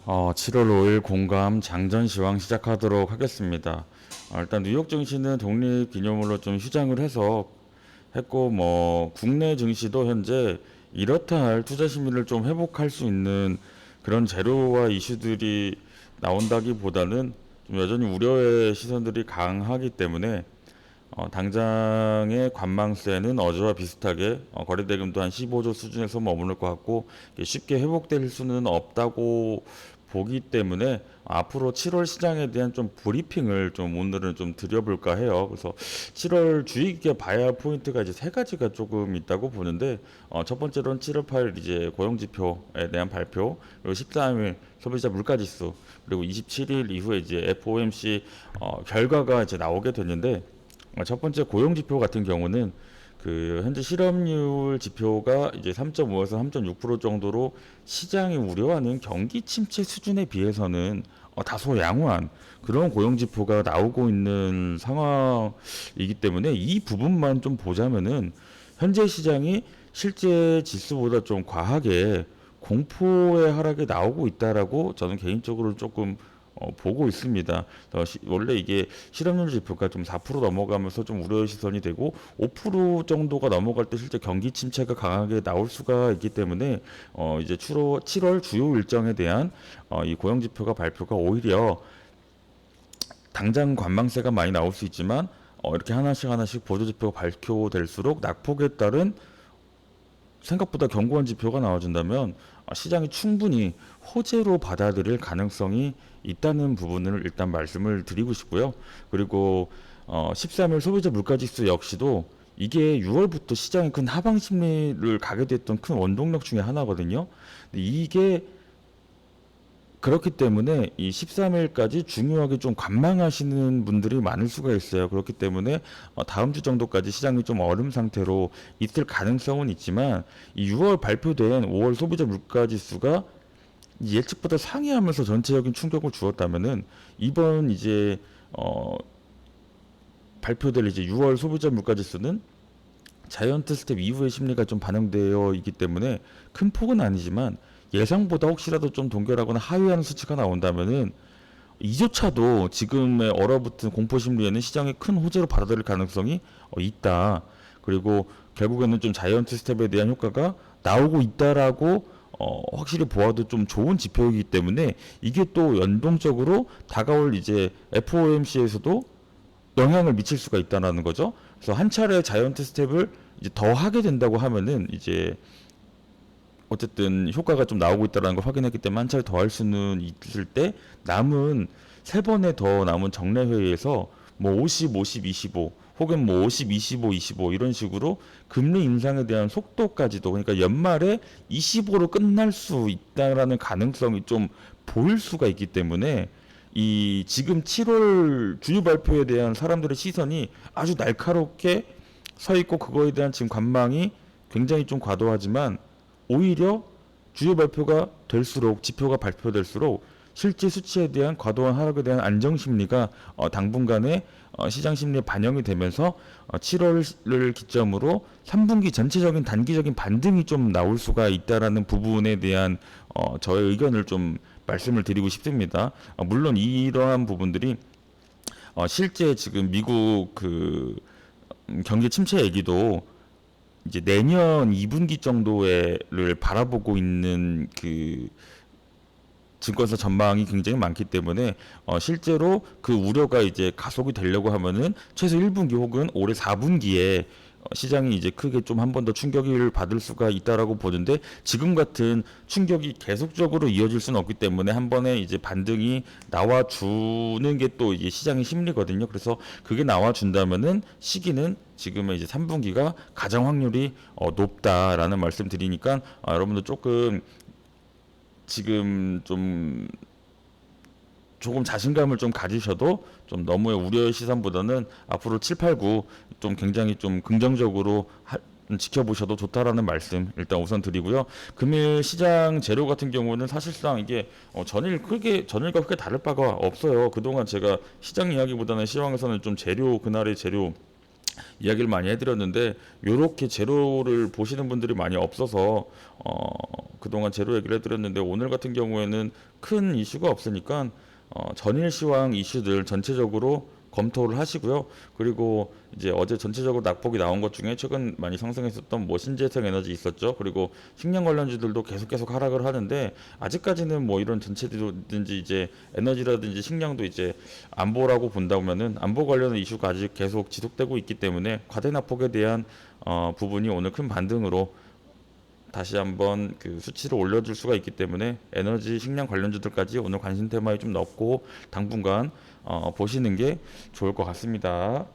7월 5일 공감 장전 시황 시작하도록 하겠습니다. 일단 뉴욕 증시는 독립 기념일로 좀 휴장을 해서 했고, 국내 증시도 현재 이렇다 할 투자 심리를 좀 회복할 수 있는 그런 재료와 이슈들이 나온다기보다는 좀 여전히 우려의 시선들이 강하기 때문에 당장의 관망세는 어제와 비슷하게 거래대금도 한 15조 수준에서 머무를 것 같고 쉽게 회복될 수는 없다고 보기 때문에 앞으로 7월 시장에 대한 좀 브리핑을 좀 오늘은 좀 드려볼까 해요. 그래서 7월 주의 깊게 봐야 할 포인트가 이제 세 가지가 조금 있다고 보는데 첫 번째로는 7월 8일 이제 고용지표에 대한 발표, 그리고 13일 소비자 물가지수, 그리고 27일 이후에 이제 FOMC 결과가 이제 나오게 됐는데 첫 번째 고용 지표 같은 경우는 그 현재 실업률 지표가 이제 3.5에서 3.6% 정도로 시장이 우려하는 경기 침체 수준에 비해서는 다소 양호한 그런 고용 지표가 나오고 있는 상황이기 때문에 이 부분만 좀 보자면은 현재 시장이 실제 지수보다 좀 과하게 공포의 하락이 나오고 있다라고 저는 개인적으로 조금 보고 있습니다. 원래 이게 실업률 지표가 좀 4% 넘어가면서 좀 우려의 시선이 되고 5% 정도가 넘어갈 때 실제 경기 침체가 강하게 나올 수가 있기 때문에 이제 7월 주요 일정에 대한 이 고용 지표가 발표가 오히려 당장 관망세가 많이 나올 수 있지만 이렇게 하나씩 보조 지표가 발표될수록 낙폭에 따른 생각보다 견고한 지표가 나와준다면 시장이 충분히 호재로 받아들일 가능성이 있다는 부분을 일단 말씀을 드리고 싶고요. 그리고 13일 소비자 물가지수 역시도 이게 6월부터 시장이 큰 하방 심리를 가게 됐던 큰 원동력 중에 하나거든요. 근데 이게 그렇기 때문에 이 13일까지 중요하게 좀 관망하시는 분들이 많을 수가 있어요. 그렇기 때문에 다음 주 정도까지 시장이 좀 얼음 상태로 있을 가능성은 있지만 이 6월 발표된 5월 소비자 물가 지수가 예측보다 상회하면서 전체적인 충격을 주었다면은 이번 이제 발표될 이제 6월 소비자 물가 지수는 자이언트 스텝 이후의 심리가 좀 반영되어 있기 때문에 큰 폭은 아니지만 예상보다 혹시라도 좀 동결하거나 하회하는 수치가 나온다면은 이조차도 지금의 얼어붙은 공포 심리에는 시장의 큰 호재로 받아들일 가능성이 있다. 그리고 결국에는 좀 자이언트 스텝에 대한 효과가 나오고 있다라고 확실히 보아도 좀 좋은 지표이기 때문에 이게 또 연동적으로 다가올 이제 FOMC에서도 영향을 미칠 수가 있다는 거죠. 그래서 한 차례 자이언트 스텝을 이제 더 하게 된다고 하면은 이제 어쨌든 효과가 좀 나오고 있다는 걸 확인했기 때문에 한 차례 더 할 수는 있을 때 남은 세 번에 더 남은 정례 회의에서 뭐 50, 50, 25 혹은 뭐 50, 25, 25 이런 식으로 금리 인상에 대한 속도까지도 그러니까 연말에 25로 끝날 수 있다라는 가능성이 좀 보일 수가 있기 때문에 이 지금 7월 주요 발표에 대한 사람들의 시선이 아주 날카롭게 서 있고 그거에 대한 지금 관망이 굉장히 좀 과도하지만 오히려 주요 발표가 될수록 지표가 발표될수록 실제 수치에 대한 과도한 하락에 대한 안정 심리가 당분간의 시장 심리에 반영이 되면서 7월을 기점으로 3분기 전체적인 단기적인 반등이 좀 나올 수가 있다라는 부분에 대한 저의 의견을 좀 말씀을 드리고 싶습니다. 물론 이러한 부분들이 실제 지금 미국 그 경기 침체 얘기도 이제 내년 2분기 정도를 바라보고 있는 그 증권사 전망이 굉장히 많기 때문에 실제로 그 우려가 이제 가속이 되려고 하면은 최소 1분기 혹은 올해 4분기에 시장이 이제 크게 좀 한 번 더 충격을 받을 수가 있다라고 보는데 지금 같은 충격이 계속적으로 이어질 수는 없기 때문에 한 번에 이제 반등이 나와 주는 게 또 이게 시장의 심리거든요. 그래서 그게 나와 준다면은 시기는 지금의 이제 3분기가 가장 확률이 높다라는 말씀 드리니까 여러분들 조금 지금 좀 조금 자신감을 좀 가지셔도 좀 너무의 우려의 시선보다는 앞으로 7, 8, 9 좀 굉장히 좀 긍정적으로 지켜보셔도 좋다라는 말씀 일단 우선 드리고요. 금일 시장 재료 같은 경우는 사실상 이게 전일과 크게 다를 바가 없어요. 그동안 제가 시장 이야기보다는 시황에서는 좀 재료 그날의 재료 이야기를 많이 해드렸는데 요렇게 제로를 보시는 분들이 많이 없어서 그동안 제로 얘기를 해드렸는데 오늘 같은 경우에는 큰 이슈가 없으니까 전일 시황 이슈들 전체적으로 검토를 하시고요. 그리고 이제 어제 전체적으로 낙폭이 나온 것 중에 최근 많이 상승했었던 뭐 신재생 에너지 있었죠. 그리고 식량 관련주들도 계속 하락을 하는데 아직까지는 뭐 이런 전체든지 이제 에너지라든지 식량도 이제 안보라고 본다면은 안보 관련 이슈가 아직 계속 지속되고 있기 때문에 과대 낙폭에 대한 부분이 오늘 큰 반등으로 다시 한번 그 수치를 올려줄 수가 있기 때문에 에너지 식량 관련주들까지 오늘 관심 테마에 좀 넣고 당분간 보시는 게 좋을 것 같습니다.